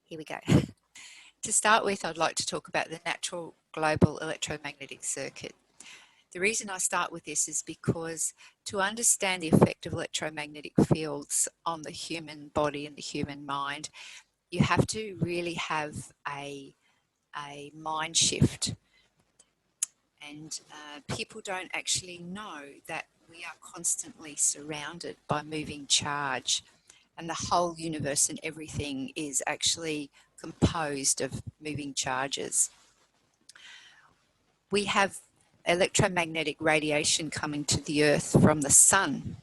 Here we go. To start with, I'd like to talk about the natural global electromagnetic circuit. The reason I start with this is because to understand the effect of electromagnetic fields on the human body and the human mind, you have to really have a mind shift. And people don't actually know that we are constantly surrounded by moving charge, and the whole universe and everything is actually composed of moving charges. We have electromagnetic radiation coming to the Earth from the sun,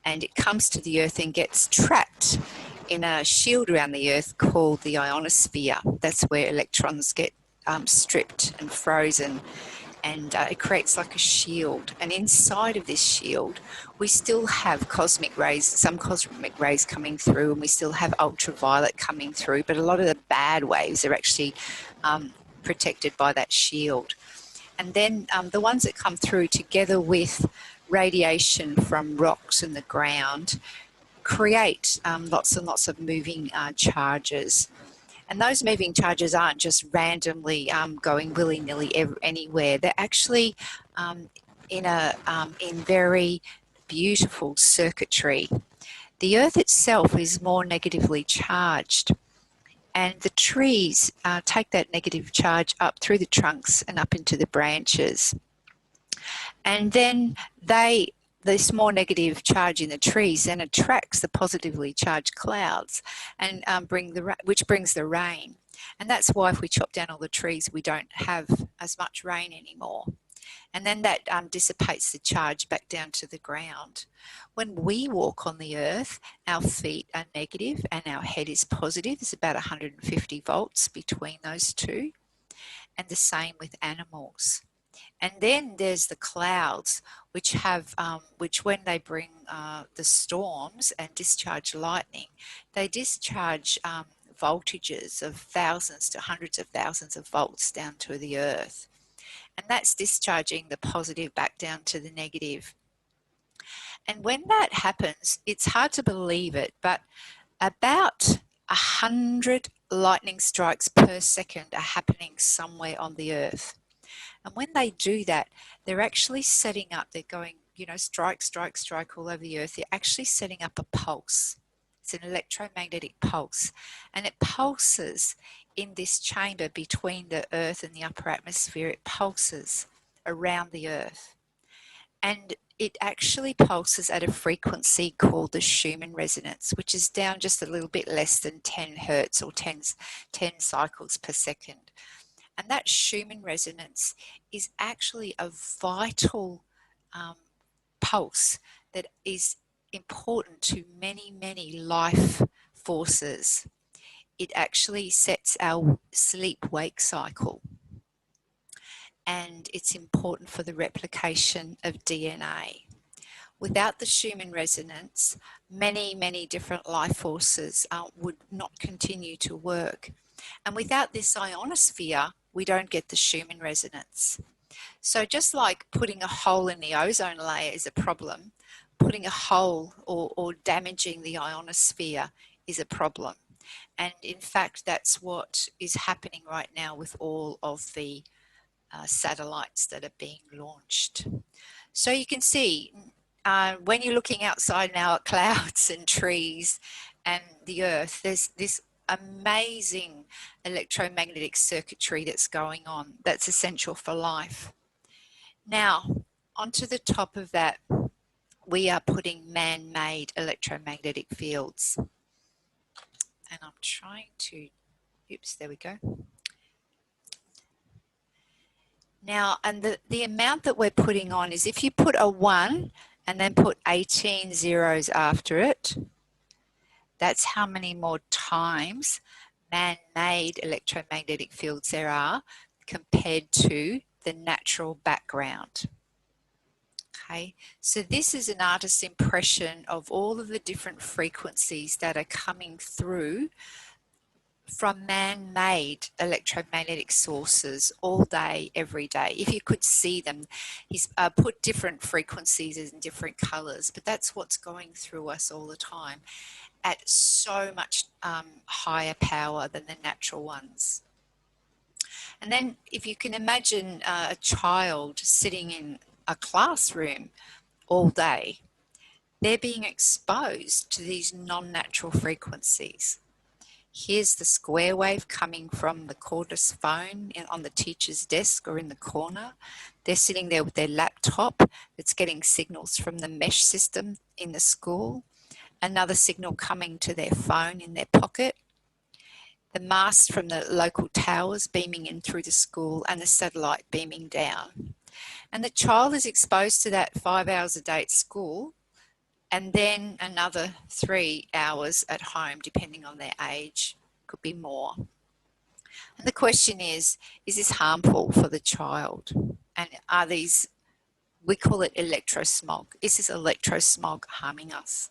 and it comes to the Earth and gets trapped in a shield around the Earth called the ionosphere. That's where electrons get stripped and frozen, and it creates like a shield. And inside of this shield, we still have cosmic rays, some cosmic rays coming through, and we still have ultraviolet coming through, but a lot of the bad waves are actually protected by that shield. And then the ones that come through together with radiation from rocks and the ground create lots and lots of moving charges. And those moving charges aren't just randomly going willy-nilly anywhere. They're actually in very beautiful circuitry. The Earth itself is more negatively charged, and the trees take that negative charge up through the trunks and up into the branches. And then this more negative charge in the trees then attracts the positively charged clouds, and which brings the rain. And that's why if we chop down all the trees, we don't have as much rain anymore. And then that dissipates the charge back down to the ground. When we walk on the Earth, our feet are negative and our head is positive. There's about 150 volts between those two. And the same with animals. And then there's the clouds, which when they bring the storms and discharge lightning, they discharge voltages of thousands to hundreds of thousands of volts down to the Earth. And that's discharging the positive back down to the negative. And when that happens, it's hard to believe it, but about 100 lightning strikes per second are happening somewhere on the Earth. And when they do that, they're actually setting up, they're going, strike, strike, strike all over the Earth. They're actually setting up a pulse. It's an electromagnetic pulse. And it pulses in this chamber between the Earth and the upper atmosphere. It pulses around the Earth. And it actually pulses at a frequency called the Schumann resonance, which is down just a little bit less than 10 hertz or 10 cycles per second. And that Schumann resonance is actually a vital pulse that is important to many, many life forces. It actually sets our sleep-wake cycle. And it's important for the replication of DNA. Without the Schumann resonance, many, many different life forces would not continue to work. And without this ionosphere, we don't get the Schumann resonance. So just like putting a hole in the ozone layer is a problem, putting a hole or damaging the ionosphere is a problem. And in fact, that's what is happening right now with all of the satellites that are being launched. So you can see when you're looking outside now at clouds and trees and the Earth, there's this amazing electromagnetic circuitry that's going on that's essential for life. Now, onto the top of that, we are putting man-made electromagnetic fields. And I'm trying to, oops, there we go. Now, and the amount that we're putting on is if you put a 1 and then put 18 zeros after it, that's how many more times man-made electromagnetic fields there are compared to the natural background. Okay, so this is an artist's impression of all of the different frequencies that are coming through from man-made electromagnetic sources all day, every day. If you could see them, he's put different frequencies in different colours, but that's what's going through us all the time. at so much higher power than the natural ones. And then if you can imagine a child sitting in a classroom all day, they're being exposed to these non-natural frequencies. Here's the square wave coming from the cordless phone on the teacher's desk or in the corner. They're sitting there with their laptop that's getting signals from the mesh system in the school, another signal coming to their phone in their pocket, the masts from the local towers beaming in through the school, and the satellite beaming down. And the child is exposed to that 5 hours a day at school, and then another 3 hours at home, depending on their age, could be more. And the question is this harmful for the child? And are these, we call it electrosmog. Is this electrosmog harming us?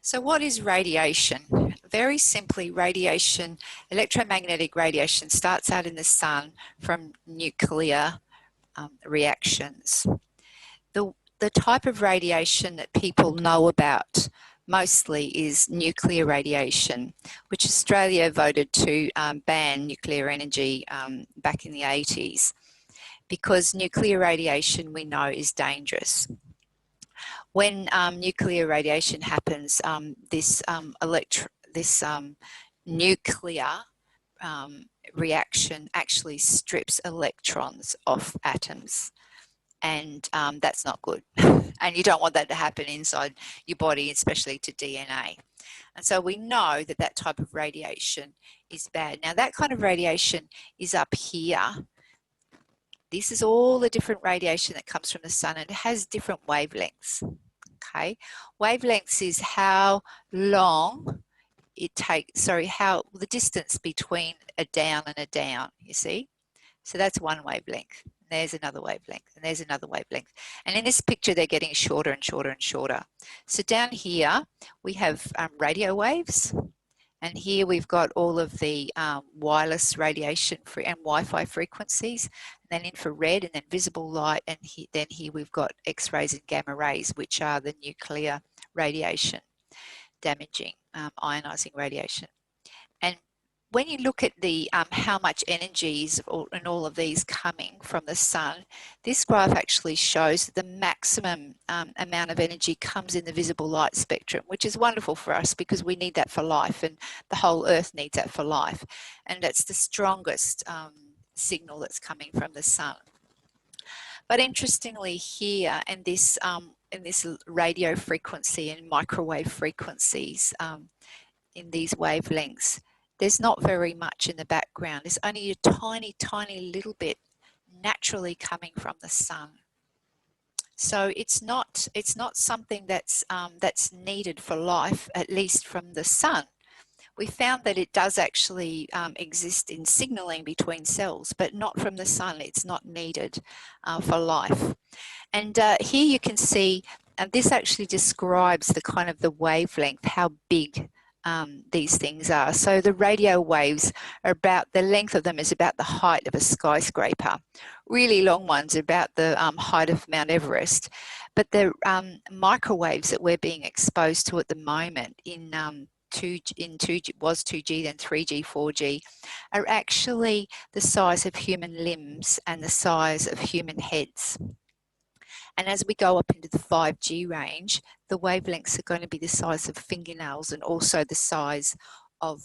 So what is radiation? Very simply, radiation, electromagnetic radiation, starts out in the sun from nuclear reactions. The type of radiation that people know about mostly is nuclear radiation, which Australia voted to ban nuclear energy back in the 80s, because nuclear radiation, we know, is dangerous. When nuclear radiation happens, this nuclear reaction actually strips electrons off atoms, and that's not good. And you don't want that to happen inside your body, especially to DNA. And so we know that that type of radiation is bad. Now, that kind of radiation is up here. This is all the different radiation that comes from the sun, and it has different wavelengths. Okay, wavelengths is how long it takes, how the distance between a down and a down, you see. So that's one wavelength. There's another wavelength, and there's another wavelength. And in this picture, they're getting shorter and shorter and shorter. So down here, we have radio waves. And here we've got all of the wireless radiation and Wi-Fi frequencies, and then infrared, and then visible light, and then here we've got X-rays and gamma rays, which are the nuclear radiation, damaging, ionizing radiation. And when you look at the how much energy is in all of these coming from the sun, this graph actually shows that the maximum amount of energy comes in the visible light spectrum, which is wonderful for us because we need that for life, and the whole Earth needs that for life. And that's the strongest signal that's coming from the sun. But interestingly, here in this radio frequency and microwave frequencies, in these wavelengths, there's not very much in the background. There's only a tiny, tiny little bit naturally coming from the sun. So it's not something that's needed for life, at least from the sun. We found that it does actually exist in signaling between cells, but not from the sun. It's not needed for life. And here you can see, this actually describes the kind of the wavelength, how big these things are. So the radio waves are about, the length of them is about the height of a skyscraper. Really long ones are about the height of Mount Everest. But the microwaves that we're being exposed to at the moment in 2G, then 3G, 4G, are actually the size of human limbs and the size of human heads. And as we go up into the 5G range, the wavelengths are going to be the size of fingernails and also the size of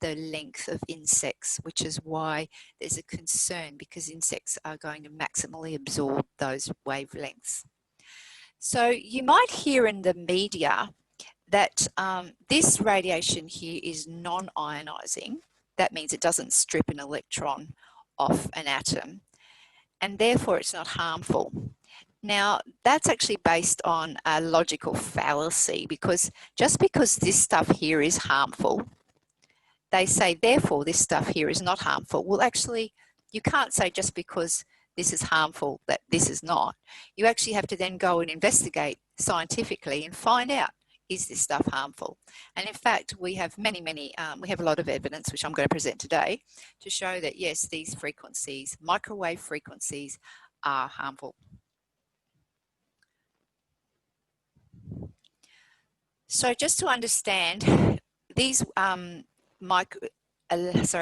the length of insects, which is why there's a concern, because insects are going to maximally absorb those wavelengths. So you might hear in the media that this radiation here is non-ionizing. That means it doesn't strip an electron off an atom, and therefore it's not harmful. Now, that's actually based on a logical fallacy, because just because this stuff here is harmful, they say, therefore, this stuff here is not harmful. Well, actually, you can't say just because this is harmful that this is not. You actually have to then go and investigate scientifically and find out, is this stuff harmful? And in fact, we have we have a lot of evidence, which I'm going to present today, to show that yes, these frequencies, microwave frequencies, are harmful. So just to understand, these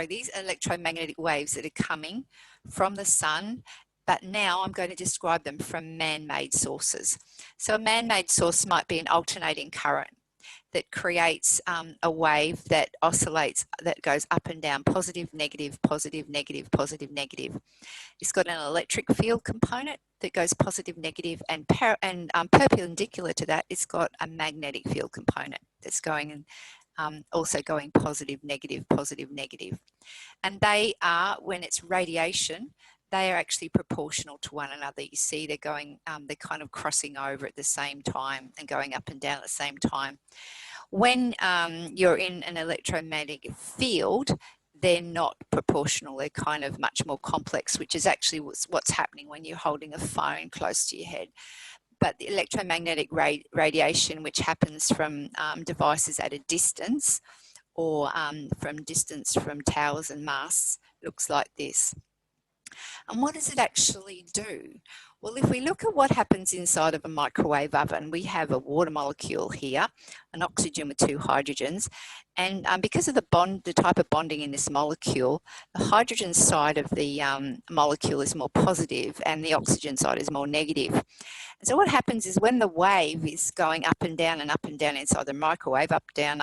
these electromagnetic waves that are coming from the sun, but now I'm going to describe them from man-made sources. So a man-made source might be an alternating current that creates a wave that oscillates, that goes up and down, positive, negative, positive, negative, positive, negative. It's got an electric field component that goes positive, negative, and perpendicular to that, it's got a magnetic field component that's going and also going positive, negative, positive, negative. And they are, when it's radiation, they are actually proportional to one another. You see they're going, they're kind of crossing over at the same time and going up and down at the same time. When you're in an electromagnetic field, they're not proportional. They're kind of much more complex, which is actually what's happening when you're holding a phone close to your head. But the electromagnetic radiation, which happens from devices at a distance or from distance from towers and masts, looks like this. And what does it actually do? Well, if we look at what happens inside of a microwave oven, we have a water molecule here, an oxygen with two hydrogens, and because of the type of bonding in this molecule, the hydrogen side of the molecule is more positive and the oxygen side is more negative. And so what happens is when the wave is going up and down inside the microwave, up, down,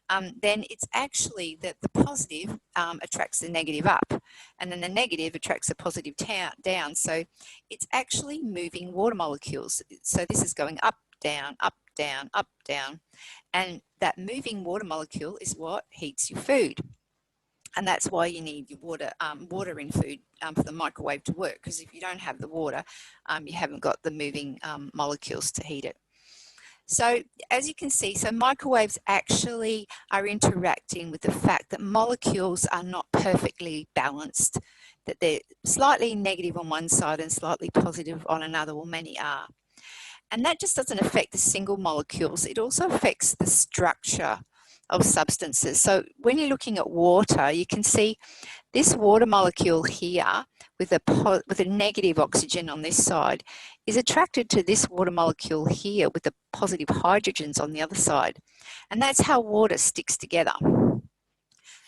then it's actually that the positive attracts the negative up, and then the negative attracts the positive down. So it's actually moving water molecules. So this is going up, down, up, down, up, down. And that moving water molecule is what heats your food. And that's why you need your water in food for the microwave to work, because if you don't have the water, you haven't got the moving molecules to heat it. So as you can see, so microwaves actually are interacting with the fact that molecules are not perfectly balanced, that they're slightly negative on one side and slightly positive on another, or many are. And that just doesn't affect the single molecules, it also affects the structure of substances. So when you're looking at water, you can see this water molecule here with a negative oxygen on this side is attracted to this water molecule here with the positive hydrogens on the other side. And that's how water sticks together.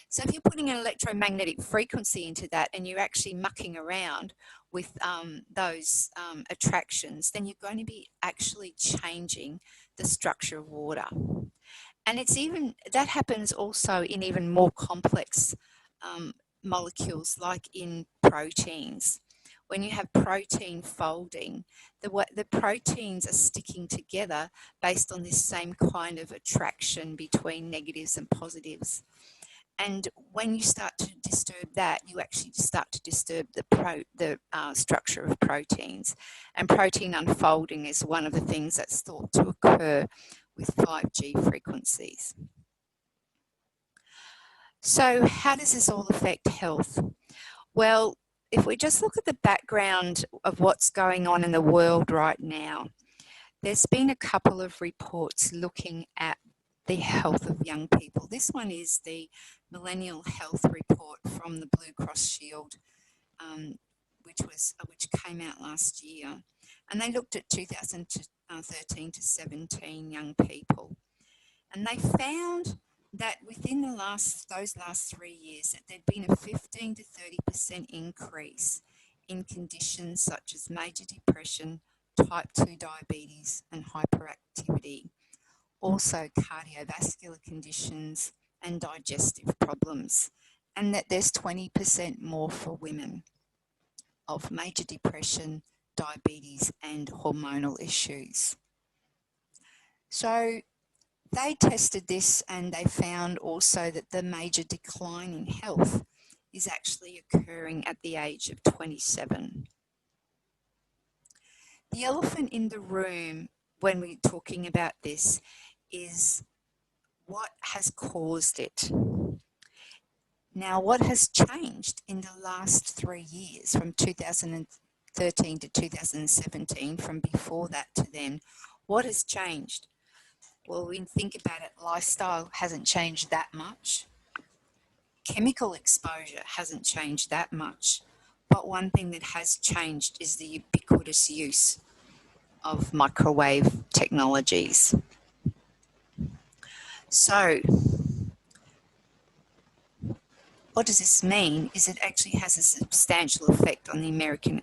So if you're putting an electromagnetic frequency into that and you're actually mucking around with those attractions, then you're going to be actually changing the structure of water. And that happens also in even more complex molecules, like in proteins. When you have protein folding, the proteins are sticking together based on this same kind of attraction between negatives and positives. And when you start to disturb that, you actually start to disturb the structure of proteins. And protein unfolding is one of the things that's thought to occur with 5G frequencies. So how does this all affect health? Well, if we just look at the background of what's going on in the world right now, there's been a couple of reports looking at the health of young people. This one is the Millennial Health Report from the Blue Cross Shield, which came out last year. And they looked at 2013 to 17 young people. And they found that within those last 3 years, that there'd been a 15 to 30% increase in conditions such as major depression, type 2 diabetes, and hyperactivity. Also cardiovascular conditions and digestive problems, and that there's 20% more for women of major depression, diabetes, and hormonal issues. So they tested this and they found also that the major decline in health is actually occurring at the age of 27. The elephant in the room when we're talking about this is what has caused it. Now, what has changed in the last 3 years, from 2013 to 2017, from before that to then? What has changed? Well, when you think about it, lifestyle hasn't changed that much. Chemical exposure hasn't changed that much. But one thing that has changed is the ubiquitous use of microwave technologies. So what does this mean is it actually has a substantial effect on the American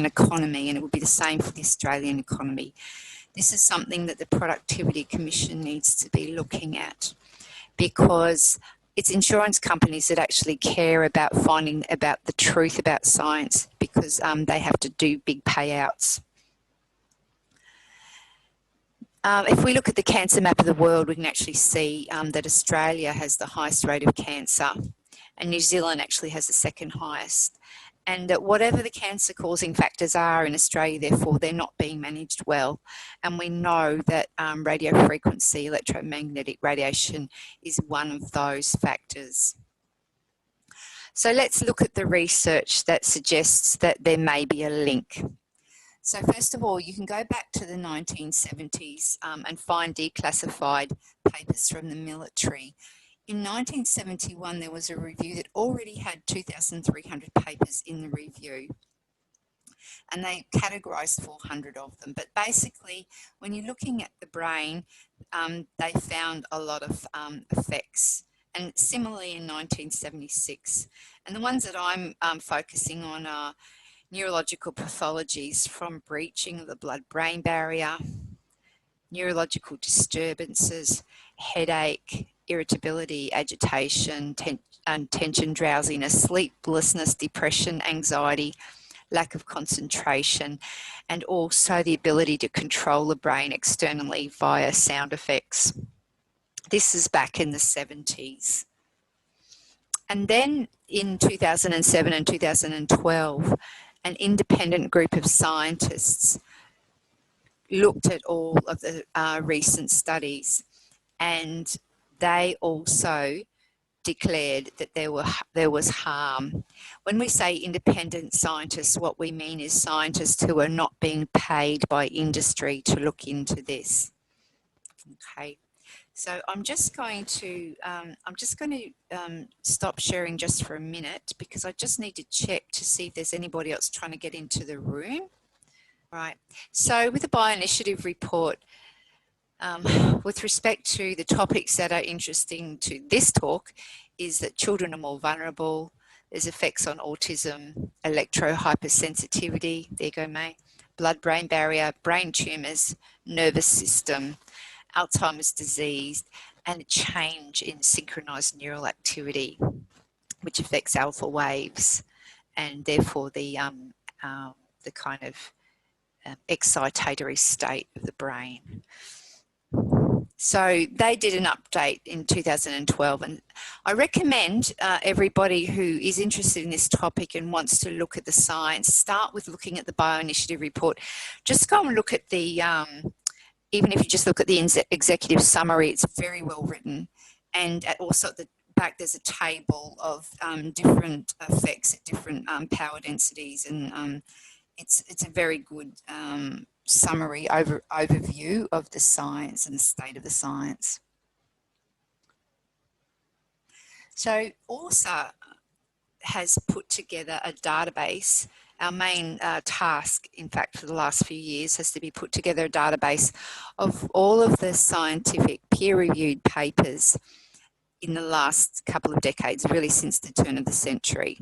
economy, and it will be the same for the Australian economy. This is something that the Productivity Commission needs to be looking at, because it's insurance companies that actually care about finding about the truth about science, because they have to do big payouts. If we look at the cancer map of the world, we can actually see that Australia has the highest rate of cancer, and New Zealand actually has the second highest. And that whatever the cancer causing factors are in Australia, therefore, they're not being managed well. And we know that radio frequency, electromagnetic radiation, is one of those factors. So let's look at the research that suggests that there may be a link. So first of all, you can go back to the 1970s and find declassified papers from the military. In 1971, there was a review that already had 2,300 papers in the review, and they categorised 400 of them. But basically, when you're looking at the brain, they found a lot of effects. And similarly in 1976. And the ones that I'm focusing on are neurological pathologies from breaching of the blood-brain barrier, neurological disturbances, headache, irritability, agitation, tension, drowsiness, sleeplessness, depression, anxiety, lack of concentration, and also the ability to control the brain externally via sound effects. This is back in the 70s. And then in 2007 and 2012, an independent group of scientists looked at all of the recent studies, and they also declared that there was harm. When we say independent scientists, what we mean is scientists who are not being paid by industry to look into this. Okay. So I'm just going to stop sharing just for a minute, because I just need to check to see if there's anybody else trying to get into the room. Right. So with the bioinitiative report, with respect to the topics that are interesting to this talk, is that children are more vulnerable. There's effects on autism, electrohypersensitivity, there you go, May, blood-brain barrier, brain tumours, nervous system, Alzheimer's disease, and a change in synchronized neural activity, which affects alpha waves, and therefore the kind of excitatory state of the brain. So they did an update in 2012, and I recommend everybody who is interested in this topic and wants to look at the science, start with looking at the bioinitiative report. Just go and look at the even if you just look at the executive summary, it's very well written. And also at the back, there's a table of different effects at different power densities. And it's a very good summary overview of the science and the state of the science. So ORSA has put together a database. Our main task, in fact, for the last few years has to be put together a database of all of the scientific peer-reviewed papers in the last couple of decades, really since the turn of the century.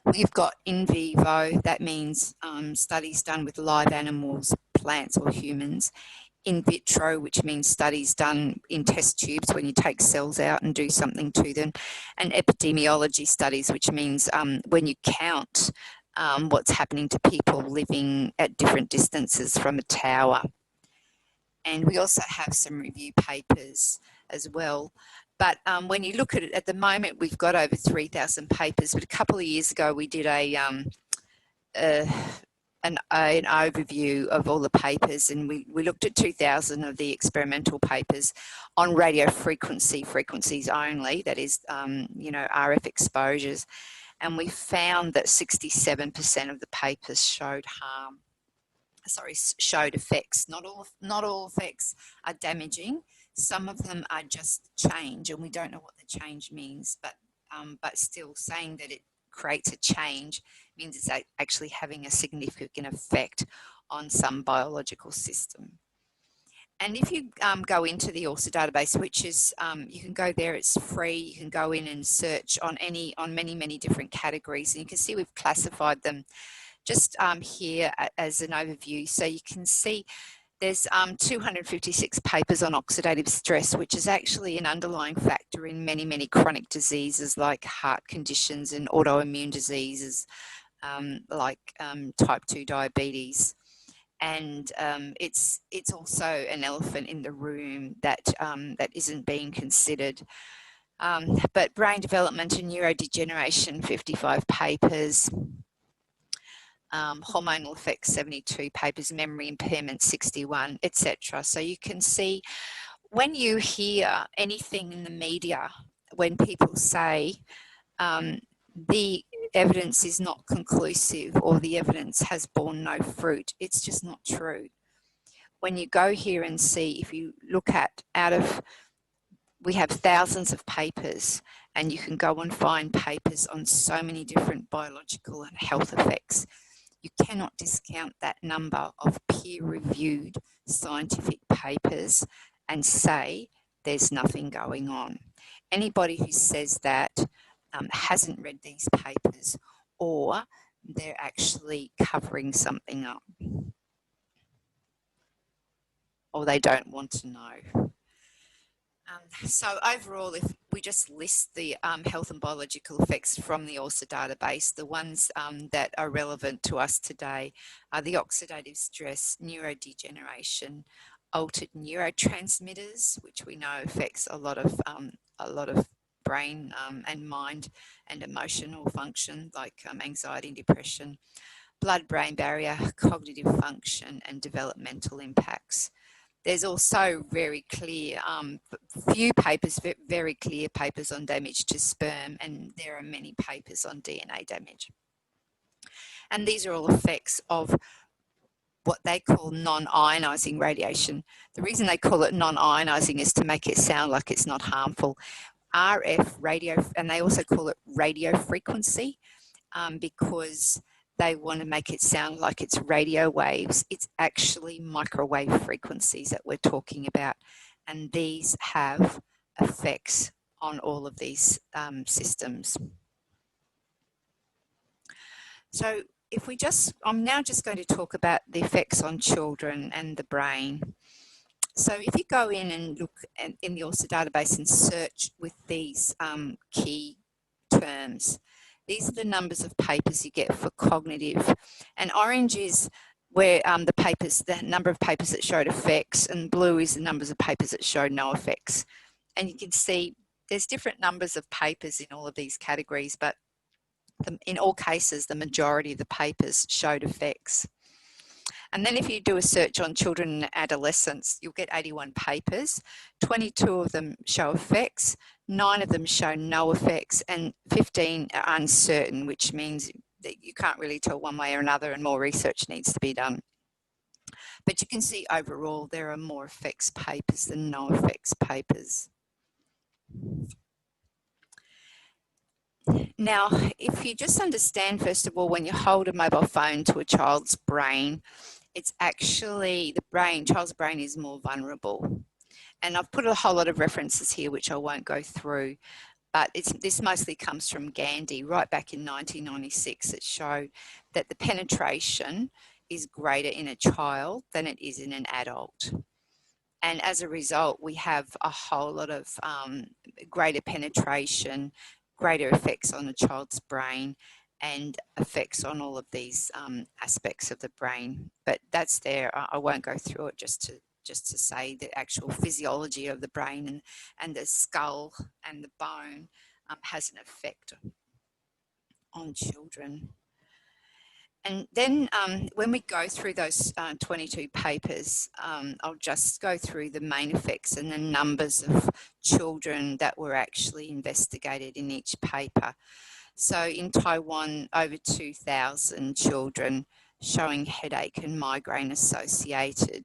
We've got in vivo, that means studies done with live animals, plants or humans. In vitro, which means studies done in test tubes when you take cells out and do something to them. And epidemiology studies, which means when you count what's happening to people living at different distances from a tower. And we also have some review papers as well. But when you look at it, at the moment, we've got over 3,000 papers. But a couple of years ago, we did an overview of all the papers, and we looked at 2,000 of the experimental papers on radio frequencies only, that is, RF exposures. And we found that 67% of the papers showed effects. Not all effects are damaging. Some of them are just change, and we don't know what the change means, but still saying that it creates a change means it's actually having a significant effect on some biological system. And if you go into the ORSA database, which is, you can go there, it's free, you can go in and search on many different categories, and you can see we've classified them just here as an overview. So you can see there's 256 papers on oxidative stress, which is actually an underlying factor in many chronic diseases like heart conditions and autoimmune diseases, like type 2 diabetes. And it's also an elephant in the room that that isn't being considered. But brain development and neurodegeneration, 55 papers. Hormonal effects, 72 papers. Memory impairment, 61, etc. So you can see when you hear anything in the media, when people say the evidence is not conclusive or the evidence has borne no fruit, it's just not true. When you go here and see, if you look at we have thousands of papers, and you can go and find papers on so many different biological and health effects. You cannot discount that number of peer-reviewed scientific papers and say there's nothing going on. Anybody who says that hasn't read these papers, or they're actually covering something up, or they don't want to know. So overall, if we just list the health and biological effects from the ORSA database, the ones that are relevant to us today are the oxidative stress, neurodegeneration, altered neurotransmitters, which we know affects a lot of brain and mind and emotional function, like anxiety and depression, blood-brain barrier, cognitive function, and developmental impacts. There's also very clear, few papers, very clear papers on damage to sperm, and there are many papers on DNA damage. And these are all effects of what they call non-ionizing radiation. The reason they call it non-ionizing is to make it sound like it's not harmful. RF, radio, and they also call it radio frequency, because they want to make it sound like it's radio waves. It's actually microwave frequencies that we're talking about. And these have effects on all of these systems. So if we I'm now just going to talk about the effects on children and the brain. So if you go in and look in the ORSA database and search with these key terms, these are the numbers of papers you get for cognitive, and orange is where the number of papers that showed effects, and blue is the numbers of papers that showed no effects. And you can see there's different numbers of papers in all of these categories, but in all cases, the majority of the papers showed effects. And then if you do a search on children and adolescents, you'll get 81 papers. 22 of them show effects, 9 of them show no effects, and 15 are uncertain, which means that you can't really tell one way or another, and more research needs to be done. But you can see overall there are more effects papers than no effects papers. Now, if you just understand, first of all, when you hold a mobile phone to a child's brain, it's actually child's brain is more vulnerable. And I've put a whole lot of references here, which I won't go through, but this mostly comes from Gandhi. Right back in 1996, it showed that the penetration is greater in a child than it is in an adult. And as a result, we have a whole lot of greater penetration, greater effects on a child's brain, and effects on all of these aspects of the brain. But that's there. I won't go through it, just to say the actual physiology of the brain and the skull and the bone has an effect on children. And then when we go through those 22 papers, I'll just go through the main effects and the numbers of children that were actually investigated in each paper. So in Taiwan, over 2,000 children showing headache and migraine associated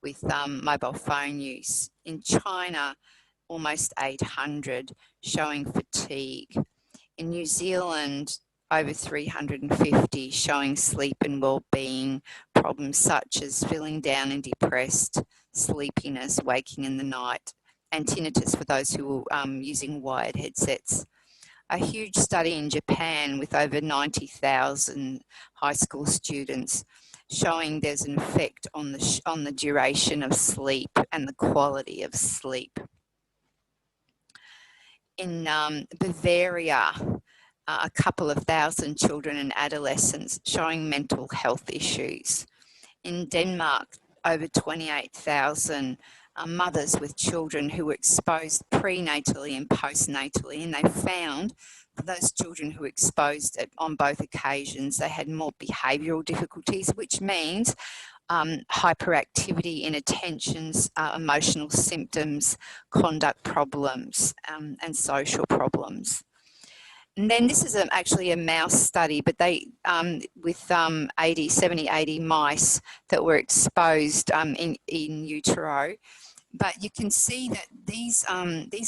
with mobile phone use. In China, almost 800 showing fatigue. In New Zealand, over 350 showing sleep and well-being problems such as feeling down and depressed, sleepiness, waking in the night, and tinnitus for those who were using wired headsets. A huge study in Japan with over 90,000 high school students showing there's an effect on the duration of sleep and the quality of sleep. In Bavaria, a couple of thousand children and adolescents showing mental health issues. In Denmark, over 28,000 mothers with children who were exposed prenatally and postnatally, and they found for those children who were exposed on both occasions, they had more behavioural difficulties, which means hyperactivity, inattentions, emotional symptoms, conduct problems, and social problems. And then this is actually a mouse study, but they with 70, 80 mice that were exposed in utero. But you can see that these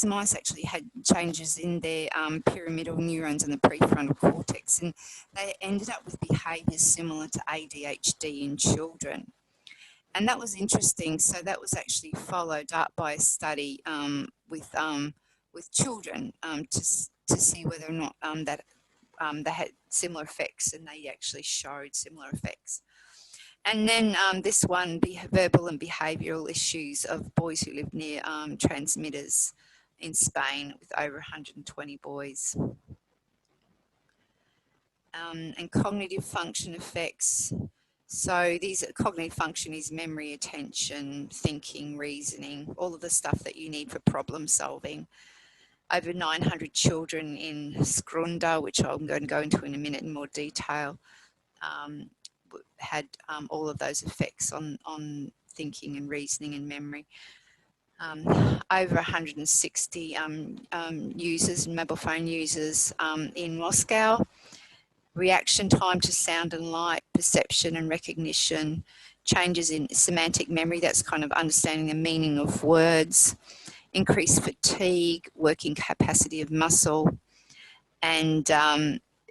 mice actually had changes in their pyramidal neurons and the prefrontal cortex, and they ended up with behaviours similar to ADHD in children. And that was interesting. So that was actually followed up by a study with children to see whether or not they had similar effects, and they actually showed similar effects. And then this one, verbal and behavioural issues of boys who live near transmitters in Spain with over 120 boys. And cognitive function effects. So these cognitive function is memory, attention, thinking, reasoning, all of the stuff that you need for problem solving. Over 900 children in Skrunda, which I'm going to go into in a minute in more detail, had all of those effects on thinking and reasoning and memory. Over 160 users, mobile phone users in Moscow. Reaction time to sound and light, perception and recognition, changes in semantic memory, that's kind of understanding the meaning of words, increased fatigue, working capacity of muscle, and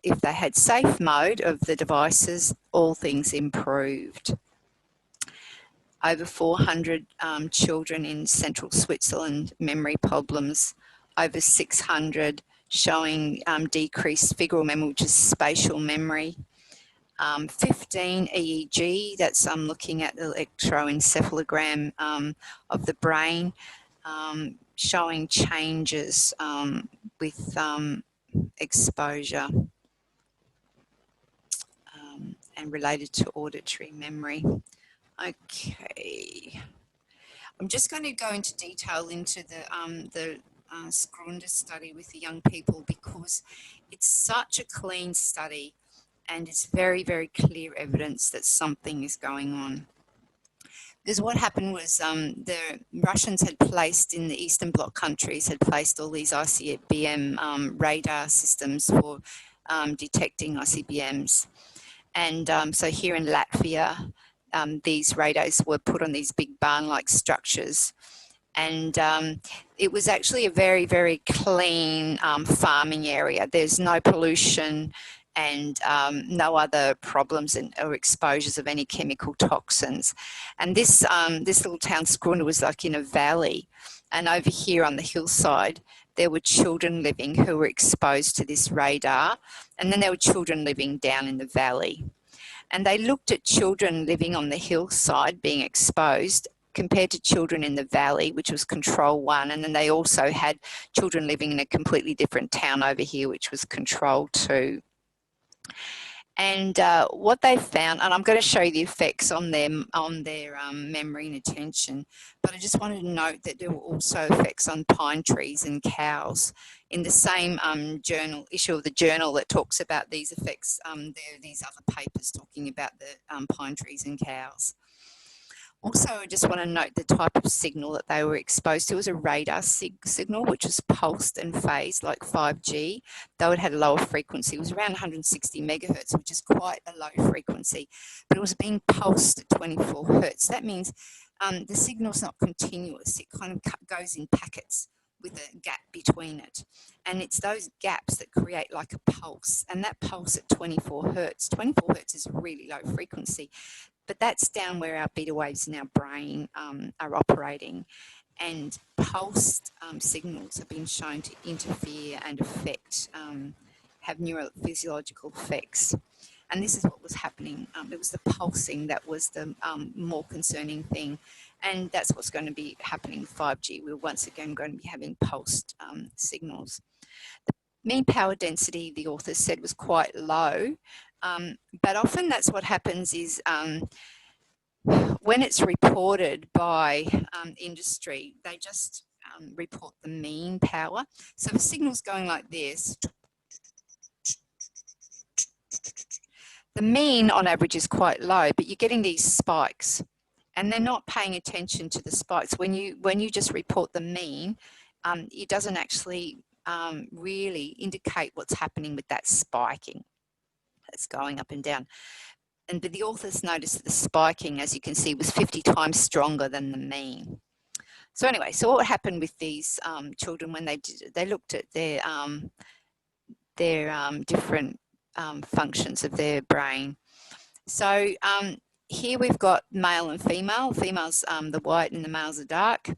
if they had safe mode of the devices, all things improved. Over 400 children in central Switzerland, memory problems, over 600 showing decreased figural memory, which is spatial memory. 15 EEG, that's looking at the electroencephalogram of the brain, showing changes with exposure and related to auditory memory. Okay, I'm just going to go into detail into the Skrunda study with the young people, because it's such a clean study and it's very, very clear evidence that something is going on. Because what happened was the Russians had placed in the Eastern Bloc countries, had placed all these ICBM radar systems for detecting ICBMs. And so here in Latvia, these radars were put on these big barn-like structures. And it was actually a very, very clean farming area. There's no pollution and no other problems or exposures of any chemical toxins. And this little town, Skrunda, was like in a valley. And over here on the hillside, there were children living who were exposed to this radar. And then there were children living down in the valley. And they looked at children living on the hillside being exposed compared to children in the valley, which was control 1. And then they also had children living in a completely different town over here, which was control 2. And what they found, and I'm going to show you the effects on their memory and attention, but I just wanted to note that there were also effects on pine trees and cows. In the same issue of the journal that talks about these effects, there are these other papers talking about the pine trees and cows. Also, I just want to note the type of signal that they were exposed to. It was a radar signal, which was pulsed and phased like 5G, though it had a lower frequency. It was around 160 megahertz, which is quite a low frequency, but it was being pulsed at 24 hertz. That means the signal's not continuous. It kind of goes in packets with a gap between it. And it's those gaps that create like a pulse. And that pulse at 24 hertz, 24 hertz is a really low frequency. but that's down where our beta waves in our brain are operating. And pulsed signals have been shown to interfere and affect, have neurophysiological effects. And this is what was happening. It was the pulsing that was the more concerning thing. And that's what's going to be happening with 5G. We're once again going to be having pulsed signals. The mean power density, the author said, was quite low. But often that's what happens is when it's reported by industry, they just report the mean power. So the signal's going like this. The mean on average is quite low, but you're getting these spikes, and they're not paying attention to the spikes. When you just report the mean, it doesn't actually really indicate what's happening with that spiking. It's going up and down. But the authors noticed that the spiking, as you can see, was 50 times stronger than the mean. So anyway, so what happened with these children when they looked at their different functions of their brain. So here we've got male and female. Females the white and the males are dark.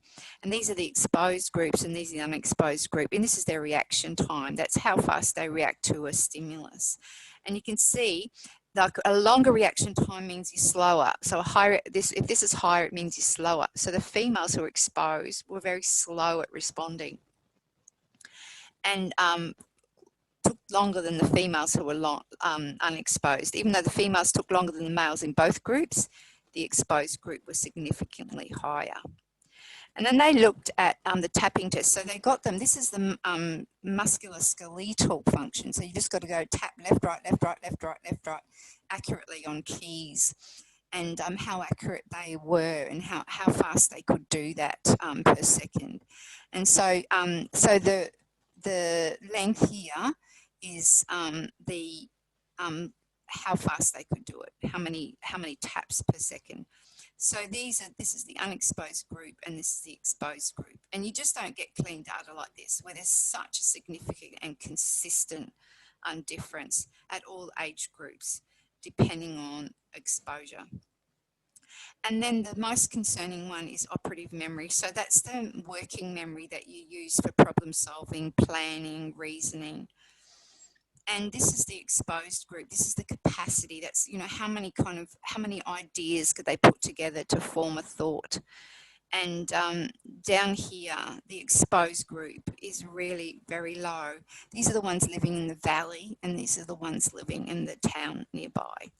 And these are the exposed groups and these are the unexposed group. And this is their reaction time. That's how fast they react to a stimulus. And you can see like a longer reaction time means you're slower. So if this is higher, it means you're slower. So the females who are exposed were very slow at responding. And took longer than the females who were unexposed. Even though the females took longer than the males in both groups, the exposed group was significantly higher. And then they looked at the tapping test. So they got them, this is the musculoskeletal function. So you just got to go tap left, right, left, right, left, right, left, right, accurately on keys, and how accurate they were and how fast they could do that per second. And so, so the length here is how fast they could do it, how many taps per second. So this is the unexposed group and this is the exposed group. And you just don't get clean data like this where there's such a significant and consistent difference at all age groups depending on exposure. And then the most concerning one is operative memory. So that's the working memory that you use for problem solving, planning, reasoning. And this is the exposed group. This is the capacity. That's, you know, how many ideas could they put together to form a thought. And down here, the exposed group is really very low. These are the ones living in the valley, and these are the ones living in the town nearby.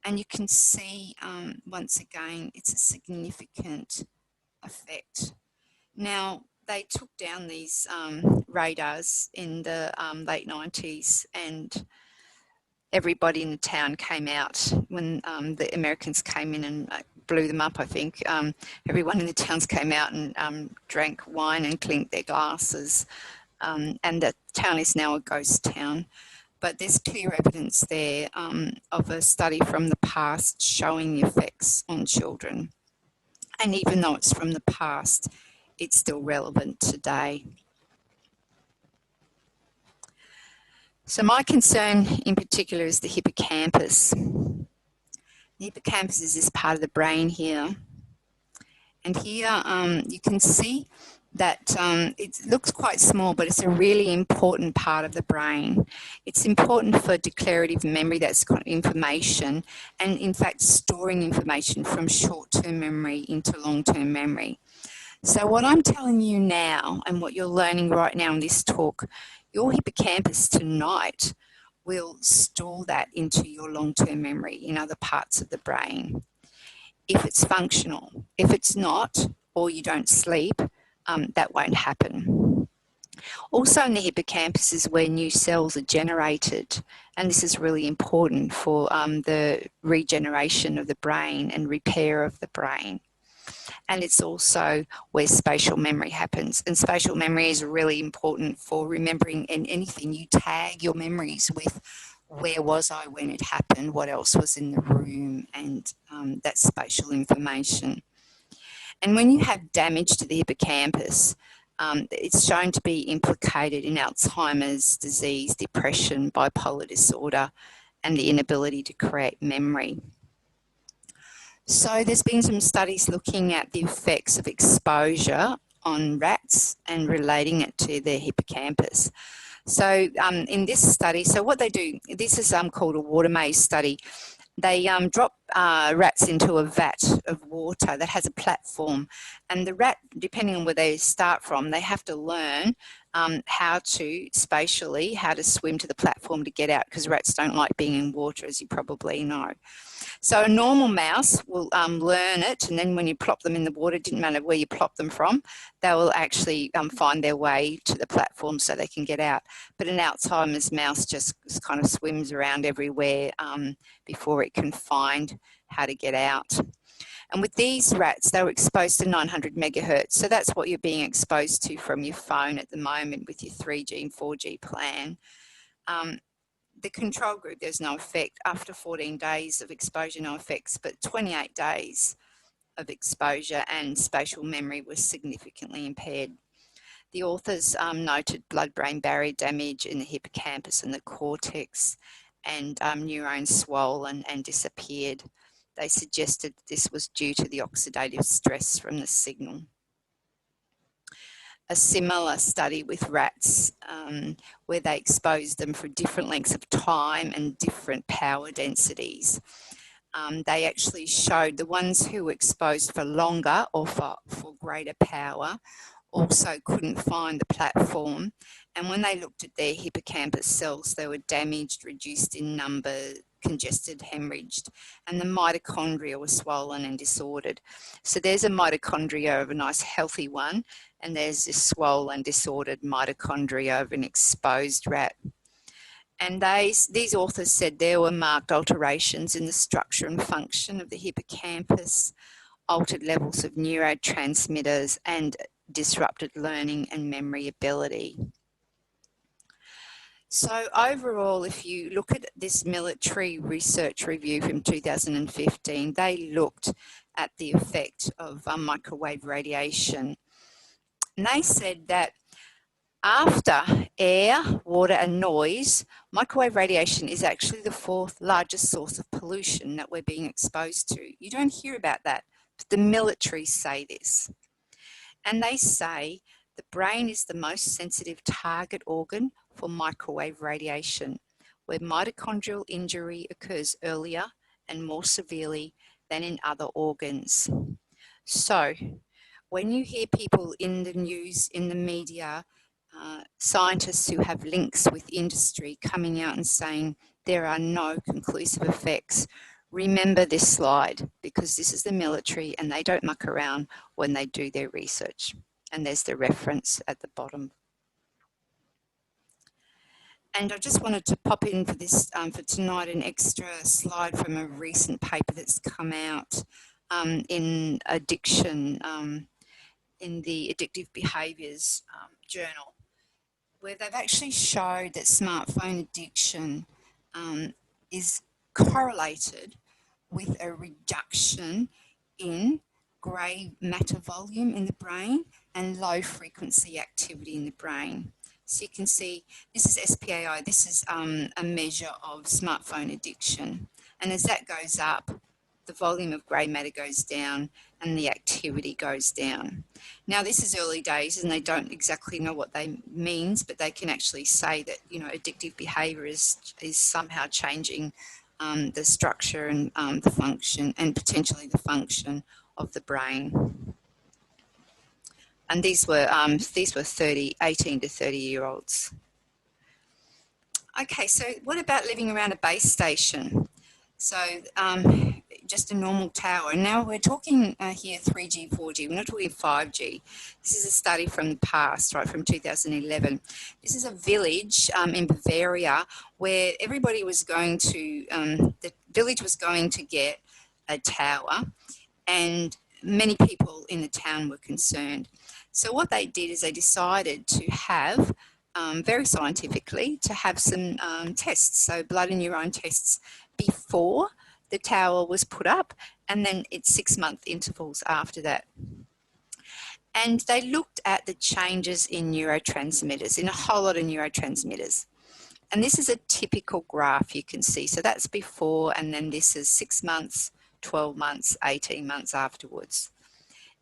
And you can see, once again, it's a significant effect. Now, they took down these radars in the late 90s, and everybody in the town came out when the Americans came in and blew them up, I think. Everyone in the towns came out and drank wine and clinked their glasses. And the town is now a ghost town. But there's clear evidence there of a study from the past showing the effects on children. And even though it's from the past, it's still relevant today. So my concern in particular is the hippocampus. The hippocampus is this part of the brain here. And here you can see that it looks quite small, but it's a really important part of the brain. It's important for declarative memory, that's got information, and in fact storing information from short-term memory into long-term memory. So what I'm telling you now and what you're learning right now in this talk, your hippocampus tonight will store that into your long-term memory in other parts of the brain if it's functional. If it's not, or you don't sleep, that won't happen. Also in the hippocampus is where new cells are generated, and this is really important for the regeneration of the brain and repair of the brain. And it's also where spatial memory happens. And spatial memory is really important for remembering anything. You tag your memories with where was I when it happened, what else was in the room, and that's spatial information. And when you have damage to the hippocampus, it's shown to be implicated in Alzheimer's disease, depression, bipolar disorder, and the inability to create memory. So there's been some studies looking at the effects of exposure on rats and relating it to their hippocampus. So in this study, so what they do, this is called a water maze study. They drop rats into a vat of water that has a platform, and the rat, depending on where they start from, they have to learn how to spatially, how to swim to the platform to get out, because rats don't like being in water, as you probably know. So a normal mouse will learn it, and then when you plop them in the water, it didn't matter where you plop them from, they will actually find their way to the platform so they can get out. But an Alzheimer's mouse just kind of swims around everywhere before it can find how to get out. And with these rats, they were exposed to 900 megahertz. So that's what you're being exposed to from your phone at the moment with your 3G and 4G plan. The control group, there's no effect. After 14 days of exposure, no effects, but 28 days of exposure and spatial memory was significantly impaired. The authors noted blood-brain barrier damage in the hippocampus and the cortex, and neurons swollen and disappeared. They suggested this was due to the oxidative stress from the signal. A similar study with rats where they exposed them for different lengths of time and different power densities. They actually showed the ones who were exposed for longer or for greater power also couldn't find the platform. And when they looked at their hippocampus cells, they were damaged, reduced in number, congested, hemorrhaged, and the mitochondria were swollen and disordered. So there's a mitochondria of a nice healthy one, and there's this swollen, disordered mitochondria of an exposed rat. And these authors said there were marked alterations in the structure and function of the hippocampus, altered levels of neurotransmitters, and disrupted learning and memory ability. So overall, if you look at this military research review from 2015, they looked at the effect of microwave radiation. And they said that after air, water and noise, microwave radiation is actually the 4th largest source of pollution that we're being exposed to. You don't hear about that, but the military say this. And they say the brain is the most sensitive target organ for microwave radiation, where mitochondrial injury occurs earlier and more severely than in other organs. So, when you hear people in the news, in the media, scientists who have links with industry coming out and saying there are no conclusive effects, remember this slide, because this is the military and they don't muck around when they do their research. And there's the reference at the bottom. And I just wanted to pop in for this, for tonight, an extra slide from a recent paper that's come out in addiction, in the Addictive Behaviours journal, where they've actually showed that smartphone addiction is correlated with a reduction in grey matter volume in the brain and low frequency activity in the brain. So you can see this is SPAI, this is a measure of smartphone addiction. And as that goes up, the volume of grey matter goes down and the activity goes down. Now this is early days and they don't exactly know what they means, but they can actually say that, you know, addictive behaviour is somehow changing the structure and the function and potentially the function of the brain. And these were 18 to 30-year-olds. Okay, so what about living around a base station? So just a normal tower. Now we're talking here 3G, 4G. We're not talking 5G. This is a study from the past, right, from 2011. This is a village in Bavaria where everybody was going to, the village was going to get a tower, and many people in the town were concerned. So what they did is they decided to have, very scientifically, to have some tests, so blood and urine tests before the tower was put up, and then it's 6-month intervals after that. And they looked at the changes in neurotransmitters, in a whole lot of neurotransmitters. And this is a typical graph you can see. So that's before, and then this is 6 months, 12 months, 18 months afterwards.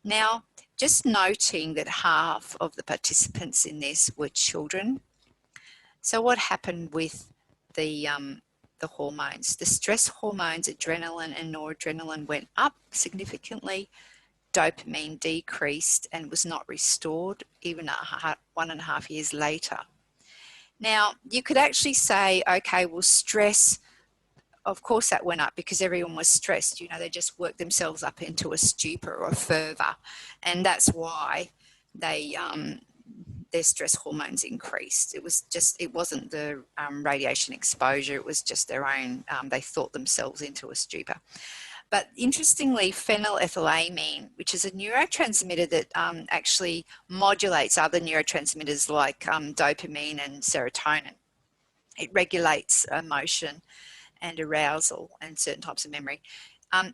Now, just noting that half of the participants in this were children. So what happened with the hormones? The stress hormones, adrenaline and noradrenaline, went up significantly. Dopamine decreased and was not restored even 1.5 years later. Now, you could actually say, okay, well, stress, of course that went up because everyone was stressed. You know, they just worked themselves up into a stupor or a fervor, and that's why they their stress hormones increased. It wasn't the radiation exposure, it was just their own, they thought themselves into a stupor. But interestingly, phenylethylamine, which is a neurotransmitter that actually modulates other neurotransmitters like dopamine and serotonin. It regulates emotion and arousal and certain types of memory.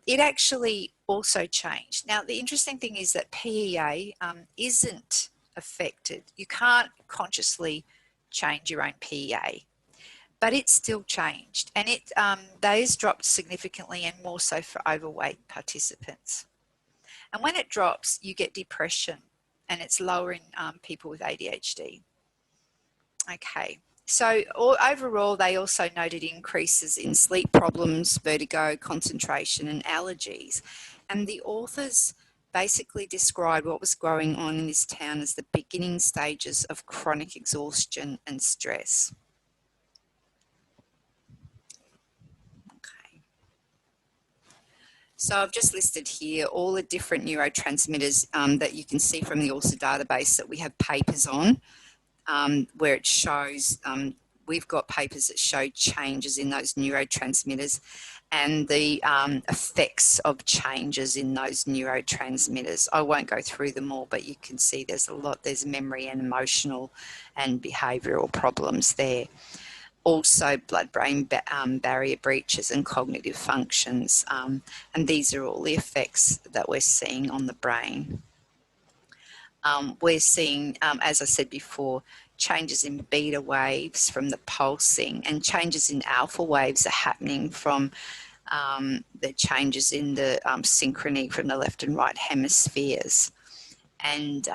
It actually also changed. Now, the interesting thing is that PEA isn't affected. You can't consciously change your own PEA, but it still changed, and those dropped significantly, and more so for overweight participants. And when it drops, you get depression, and it's lower in people with ADHD. Okay, so overall, they also noted increases in sleep problems, vertigo, concentration, and allergies. And the authors basically described what was going on in this town as the beginning stages of chronic exhaustion and stress. Okay. So I've just listed here all the different neurotransmitters that you can see from the author database that we have papers on, where it shows, we've got papers that show changes in those neurotransmitters and the effects of changes in those neurotransmitters. I won't go through them all, but you can see there's a lot, there's memory and emotional and behavioural problems there. Also blood-brain barrier breaches and cognitive functions, and these are all the effects that we're seeing on the brain. We're seeing, as I said before, changes in beta waves from the pulsing, and changes in alpha waves are happening from the changes in the synchrony from the left and right hemispheres. And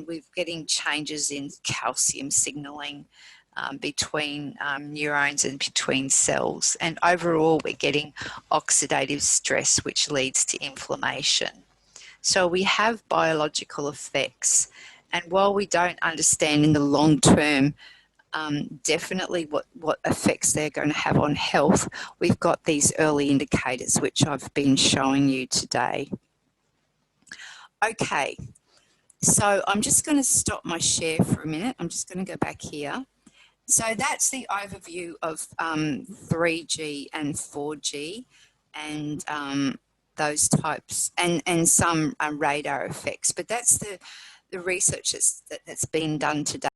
we're getting changes in calcium signaling between neurons and between cells. And overall, we're getting oxidative stress, which leads to inflammation. So we have biological effects, and while we don't understand in the long term definitely what effects they're going to have on health, we've got these early indicators which I've been showing you today. Okay, so I'm just going to stop my share for a minute. I'm just going to go back here. So that's the overview of 3G and 4G and those types, and some radar effects. But that's the research that's been done today.